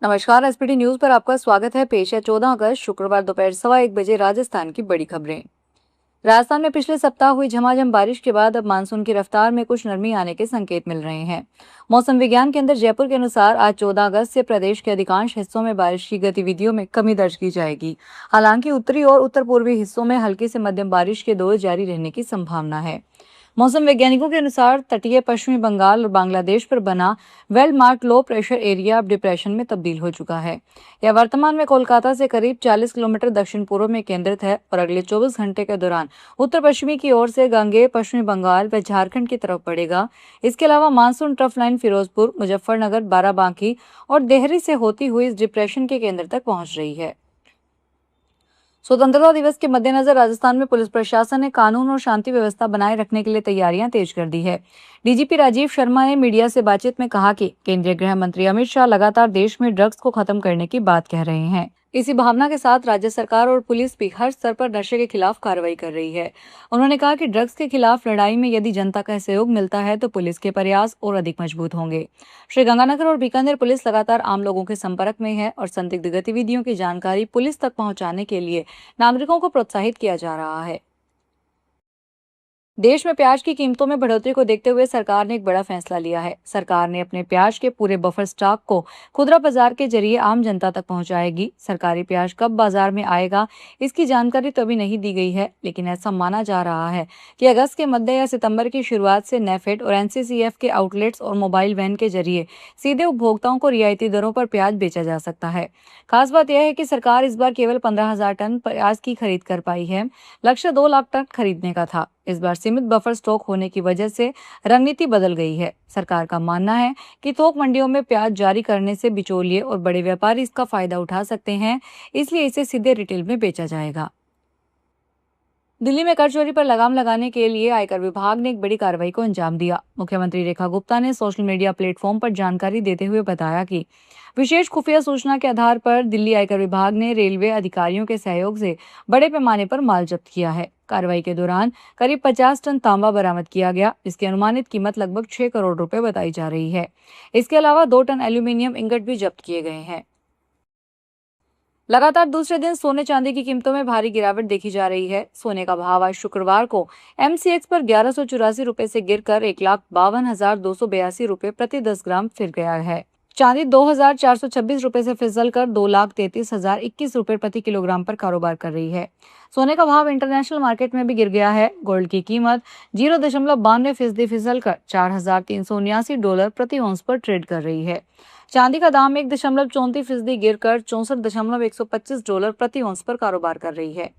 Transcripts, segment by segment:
नमस्कार। SPT news पर आपका स्वागत है। पेश है 14 अगस्त शुक्रवार दोपहर 1:15 राजस्थान की बड़ी खबरें। राजस्थान में पिछले सप्ताह हुई झमाझम बारिश के बाद अब मानसून की रफ्तार में कुछ नरमी आने के संकेत मिल रहे हैं। मौसम विज्ञान केंद्र जयपुर के अनुसार आज 14 अगस्त से प्रदेश के अधिकांश हिस्सों में बारिश की गतिविधियों में कमी दर्ज की जाएगी। हालांकि उत्तरी और उत्तर पूर्वी हिस्सों में हल्की से मध्यम बारिश के दौर जारी रहने की संभावना है। मौसम वैज्ञानिकों के अनुसार तटीय पश्चिमी बंगाल और बांग्लादेश पर बना well mark low pressure area अब डिप्रेशन में तब्दील हो चुका है। यह वर्तमान में कोलकाता से करीब 40 किलोमीटर दक्षिण पूर्व में केंद्रित है और अगले 24 घंटे के दौरान उत्तर पश्चिमी की ओर से गंगे पश्चिमी बंगाल व झारखंड की तरफ बढ़ेगा। इसके अलावा monsoon trough line Firozpur, Muzaffarnagar, Barabanki और देहरी से होती हुई इस डिप्रेशन के केंद्र तक पहुंच रही है। स्वतंत्रता दिवस के मद्देनजर राजस्थान में पुलिस प्रशासन ने कानून और शांति व्यवस्था बनाए रखने के लिए तैयारियां तेज कर दी है। डीजीपी राजीव शर्मा ने मीडिया से बातचीत में कहा कि केंद्रीय गृह मंत्री अमित शाह लगातार देश में ड्रग्स को खत्म करने की बात कह रहे हैं। इसी भावना के साथ राज्य सरकार और पुलिस भी हर स्तर पर नशे के खिलाफ कार्रवाई कर रही है। उन्होंने कहा कि ड्रग्स के खिलाफ लड़ाई में यदि जनता का सहयोग मिलता है तो पुलिस के प्रयास और अधिक मजबूत होंगे। श्रीगंगानगर और बीकानेर पुलिस लगातार आम लोगों के संपर्क में है और संदिग्ध गतिविधियों की जानकारी पुलिस तक पहुंचाने के लिए नागरिकों को प्रोत्साहित किया जा रहा है। देश में प्याज की कीमतों में बढ़ोतरी को देखते हुए सरकार ने एक बड़ा फैसला लिया है। सरकार ने अपने प्याज के पूरे बफर स्टॉक को खुदरा बाजार के जरिए आम जनता तक पहुंचाएगी। सरकारी प्याज कब बाजार में आएगा, इसकी जानकारी तो अभी नहीं दी गई है, लेकिन ऐसा माना जा रहा है कि अगस्त के मध्य या सितंबर की शुरुआत से नेफेड और एनसीसीएफ के आउटलेट्स और मोबाइल वैन के जरिए सीधे उपभोक्ताओं को रियायती दरों पर प्याज बेचा जा सकता है। खास बात यह है कि सरकार इस बार केवल 15,000 टन प्याज की खरीद कर पाई है। लक्ष्य 2 लाख टन खरीदने का था। इस बार सीमित बफर स्टॉक होने की वजह से रणनीति बदल गई है। सरकार का मानना है कि थोक मंडियों में प्याज जारी करने से बिचौलिए और बड़े व्यापारी इसका फायदा उठा सकते हैं, इसलिए इसे सीधे रिटेल में बेचा जाएगा। दिल्ली में कर चोरी पर लगाम लगाने के लिए आयकर विभाग ने एक बड़ी कार्रवाई को अंजाम दिया। मुख्यमंत्री रेखा गुप्ता ने सोशल मीडिया प्लेटफॉर्म पर जानकारी देते हुए बताया कि विशेष खुफिया सूचना के आधार पर दिल्ली आयकर विभाग ने रेलवे अधिकारियों के सहयोग से बड़े पैमाने पर माल जब्त किया है। कार्रवाई के दौरान करीब 50 टन तांबा बरामद किया गया। इसकी अनुमानित कीमत लगभग 6 करोड़ रुपए बताई जा रही है। इसके अलावा 2 टन एल्यूमिनियम इंगट भी जब्त किए गए हैं। लगातार दूसरे दिन सोने चांदी की कीमतों में भारी गिरावट देखी जा रही है। सोने का भाव आज शुक्रवार को एमसीएक्स पर 1184 रुपए से गिरकर 1,52,282 रुपए प्रति 10 ग्राम फिर गया है। चांदी 2,426 रुपए से फिसल कर 2,33,021 रुपए प्रति किलोग्राम पर कारोबार कर रही है। सोने का भाव इंटरनेशनल मार्केट में भी गिर गया है। गोल्ड की कीमत 0.92% फिसल कर $4,379 प्रति औंस पर ट्रेड कर रही है। चांदी का दाम 1.34% गिरकर $64,125 प्रति औंस पर कारोबार कर रही है।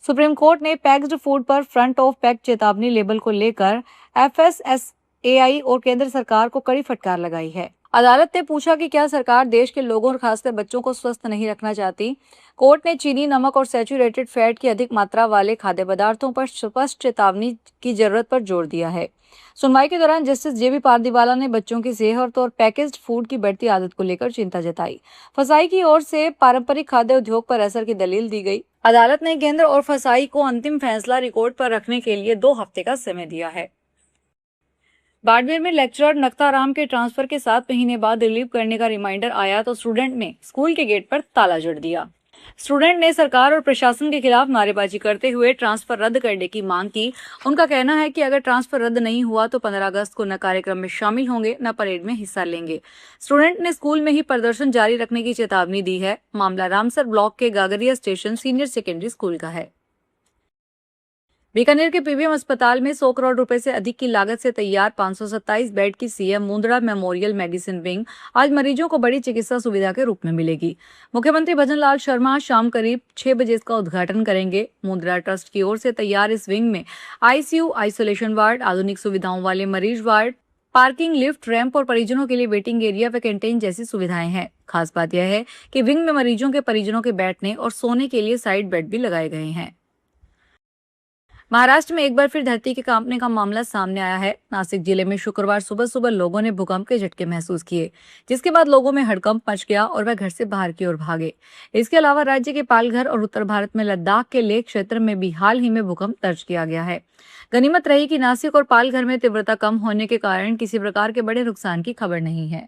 सुप्रीम कोर्ट ने पैक्ड फूड पर फ्रंट ऑफ पैक चेतावनी लेबल को लेकर एफएसएसएआई और केंद्र सरकार को कड़ी फटकार लगाई है। अदालत ने पूछा कि क्या सरकार देश के लोगों और खासकर बच्चों को स्वस्थ नहीं रखना चाहती। कोर्ट ने चीनी, नमक और सैचुरेटेड फैट की अधिक मात्रा वाले खाद्य पदार्थों पर स्पष्ट चेतावनी की जरूरत पर जोर दिया है। सुनवाई के दौरान जस्टिस जेबी पारदीवाला ने बच्चों की सेहत और पैकेज्ड फूड की बढ़ती आदत को लेकर चिंता जताई। फसाई की ओर से पारंपरिक खाद्य उद्योग पर असर की दलील दी गई। अदालत ने केंद्र और फसाई को अंतिम फैसला रिकॉर्ड पर रखने के लिए 2 हफ्ते का समय दिया है। बाड़मेर में लेक्चरर नक्ताराम के ट्रांसफर के 7 महीने बाद रिलीव करने का रिमाइंडर आया तो स्टूडेंट ने स्कूल के गेट पर ताला जड़ दिया। स्टूडेंट ने सरकार और प्रशासन के खिलाफ नारेबाजी करते हुए ट्रांसफर रद्द करने की मांग की। उनका कहना है कि अगर ट्रांसफर रद्द नहीं हुआ तो 15 अगस्त को न कार्यक्रम में शामिल होंगे न परेड में हिस्सा लेंगे। स्टूडेंट ने स्कूल में ही प्रदर्शन जारी रखने की चेतावनी दी है। मामला रामसर ब्लॉक के गागरिया स्टेशन सीनियर सेकेंडरी स्कूल का है। बीकानेर के पीबीएम अस्पताल में 100 करोड़ रुपए से अधिक की लागत से तैयार 527 बेड की CM Mundra memorial medicine wing आज मरीजों को बड़ी चिकित्सा सुविधा के रूप में मिलेगी। मुख्यमंत्री भजनलाल शर्मा शाम करीब 6 बजे इसका उद्घाटन करेंगे। मुंद्रा ट्रस्ट की ओर से तैयार इस विंग में आईसीयू, आइसोलेशन वार्ड, आधुनिक सुविधाओं वाले मरीज वार्ड, पार्किंग, लिफ्ट, रैंप और परिजनों के लिए वेटिंग एरिया व कैंटीन जैसी सुविधाएं हैं। खास बात यह है कि विंग में मरीजों के परिजनों के बैठने और सोने के लिए साइड बेड भी लगाए गए हैं। महाराष्ट्र में एक बार फिर धरती के कांपने का मामला सामने आया है। नासिक जिले में शुक्रवार सुबह सुबह लोगों ने भूकंप के झटके महसूस किए, जिसके बाद लोगों में हड़कंप मच गया और वह घर से बाहर की ओर भागे। इसके अलावा राज्य के पालघर और उत्तर भारत में लद्दाख के लेह क्षेत्र में भी हाल ही में भूकंप दर्ज किया गया है। गनीमत रही कि नासिक और पालघर में तीव्रता कम होने के कारण किसी प्रकार के बड़े नुकसान की खबर नहीं है।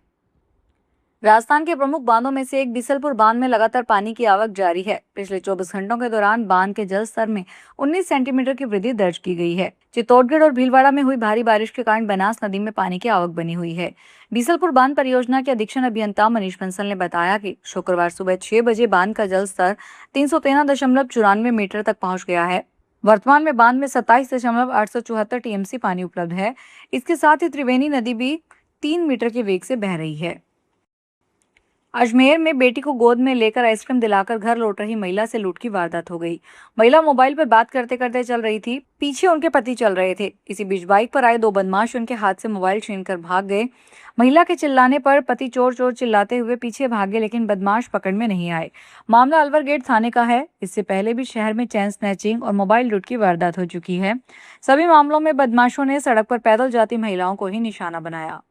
राजस्थान के प्रमुख बांधों में से एक बीसलपुर बांध में लगातार पानी की आवक जारी है। पिछले 24 घंटों के दौरान बांध के जल स्तर में 19 सेंटीमीटर की वृद्धि दर्ज की गई है। चित्तौड़गढ़ और भीलवाड़ा में हुई भारी बारिश के कारण बनास नदी में पानी की आवक बनी हुई है। बीसलपुर बांध परियोजना के अधीक्षण अभियंता मनीष बंसल ने बताया कि शुक्रवार सुबह 6 बजे बांध का जल स्तर 313.94 मीटर तक पहुंच गया है। वर्तमान में बांध में 27.874 टीएमसी पानी उपलब्ध है। इसके साथ ही त्रिवेणी नदी भी 3 मीटर के वेग से बह रही है। अजमेर में बेटी को गोद में लेकर आइसक्रीम दिलाकर घर लौट रही महिला से लूट की वारदात हो गई। महिला मोबाइल पर बात करते करते चल रही थी, पीछे उनके पति चल रहे थे। इसी बीच बाइक पर आए दो बदमाश उनके हाथ से मोबाइल छीनकर भाग गए। महिला के चिल्लाने पर पति चोर चोर चिल्लाते हुए पीछे भागे, लेकिन बदमाश पकड़ में नहीं आए। मामला अलवर गेट थाने का है। इससे पहले भी शहर में चैन स्नैचिंग और मोबाइल लूट की वारदात हो चुकी है। सभी मामलों में बदमाशों ने सड़क पर पैदल जाती महिलाओं को ही निशाना बनाया।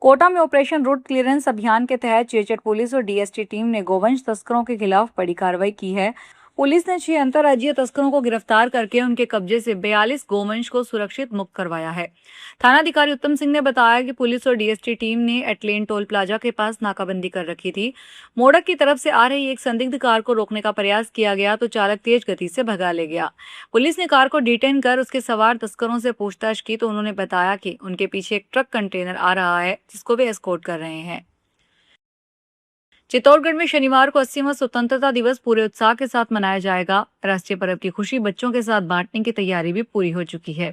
कोटा में ऑपरेशन रूट क्लियरेंस अभियान के तहत चेचट पुलिस और डीएसटी टीम ने गोवंश तस्करों के खिलाफ बड़ी कार्रवाई की है। पुलिस ने 6 अंतर्राज्यीय तस्करों को गिरफ्तार करके उनके कब्जे से 42 गोवंश को सुरक्षित मुक्त करवाया है। थानाधिकारी उत्तम सिंह ने बताया कि पुलिस और डीएसटी टीम ने एटलेन टोल प्लाजा के पास नाकाबंदी कर रखी थी। मोड़क की तरफ से आ रही एक संदिग्ध कार को रोकने का प्रयास किया गया तो चालक तेज गति से भगा ले गया। पुलिस ने कार को डिटेन कर उसके सवार तस्करों से पूछताछ की तो उन्होंने बताया कि उनके पीछे एक ट्रक कंटेनर आ रहा है, जिसको वे एस्कॉर्ट कर रहे हैं। चित्तौड़गढ़ में शनिवार को 80वां स्वतंत्रता दिवस पूरे उत्साह के साथ मनाया जाएगा। राष्ट्रीय पर्व की खुशी बच्चों के साथ बांटने की तैयारी भी पूरी हो चुकी है।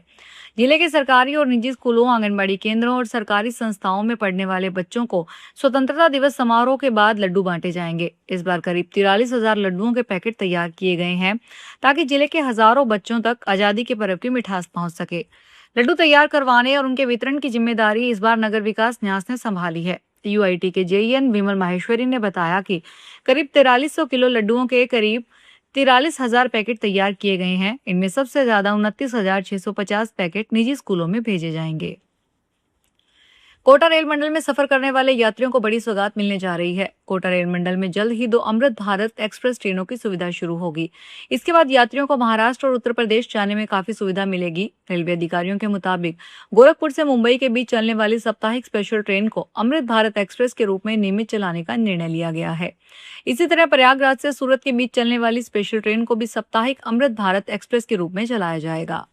जिले के सरकारी और निजी स्कूलों, आंगनबाड़ी केंद्रों और सरकारी संस्थाओं में पढ़ने वाले बच्चों को स्वतंत्रता दिवस समारोह के बाद लड्डू बांटे जाएंगे। इस बार करीब 43,000 लड्डुओं के पैकेट तैयार किए गए हैं, ताकि जिले के हजारों बच्चों तक आजादी के पर्व की मिठास पहुंच सके। लड्डू तैयार करवाने और उनके वितरण की जिम्मेदारी इस बार नगर विकास न्यास ने संभाली है। यूआईटी के जेईएन विमल माहेश्वरी ने बताया कि करीब 4300 किलो लड्डुओं के करीब 43,000 पैकेट तैयार किए गए हैं। इनमें सबसे ज्यादा 29,650 पैकेट निजी स्कूलों में भेजे जाएंगे। कोटा रेल मंडल में सफर करने वाले यात्रियों को बड़ी सौगात मिलने जा रही है। कोटा रेल मंडल में जल्द ही 2 अमृत भारत एक्सप्रेस ट्रेनों की सुविधा शुरू होगी। इसके बाद यात्रियों को महाराष्ट्र और उत्तर प्रदेश जाने में काफी सुविधा मिलेगी। रेलवे अधिकारियों के मुताबिक गोरखपुर से मुंबई के बीच चलने वाली साप्ताहिक स्पेशल ट्रेन को अमृत भारत एक्सप्रेस के रूप में नियमित चलाने का निर्णय लिया गया है। इसी तरह प्रयागराज से सूरत के बीच चलने वाली स्पेशल ट्रेन को भी साप्ताहिक अमृत भारत एक्सप्रेस के रूप में चलाया जाएगा।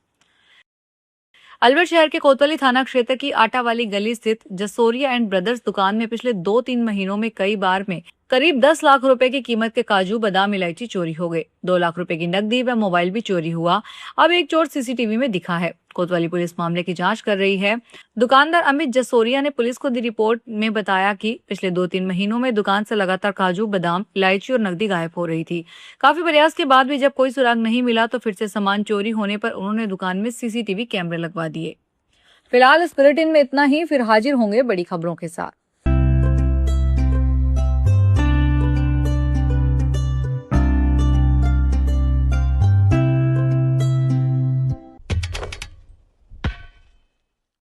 अलवर शहर के कोतवाली थाना क्षेत्र की आटा वाली गली स्थित जसोरिया एंड ब्रदर्स दुकान में पिछले 2-3 महीनों में कई बार में करीब 10 लाख रुपए की कीमत के काजू, बादाम, इलायची चोरी हो गए। 2 लाख रुपए की नकदी व मोबाइल भी चोरी हुआ। अब एक चोर सीसीटीवी में दिखा है। कोतवाली पुलिस मामले की जांच कर रही है। दुकानदार अमित जसोरिया ने पुलिस को दी रिपोर्ट में बताया कि पिछले 2-3 महीनों में दुकान से लगातार काजू, बादाम, इलायची और नकदी गायब हो रही थी। काफी प्रयास के बाद भी जब कोई सुराग नहीं मिला तो फिर से सामान चोरी होने पर उन्होंने दुकान में सीसीटीवी कैमरे लगवा दिए। फिलहाल इस बुलेटिन में इतना ही। फिर हाजिर होंगे बड़ी खबरों के साथ।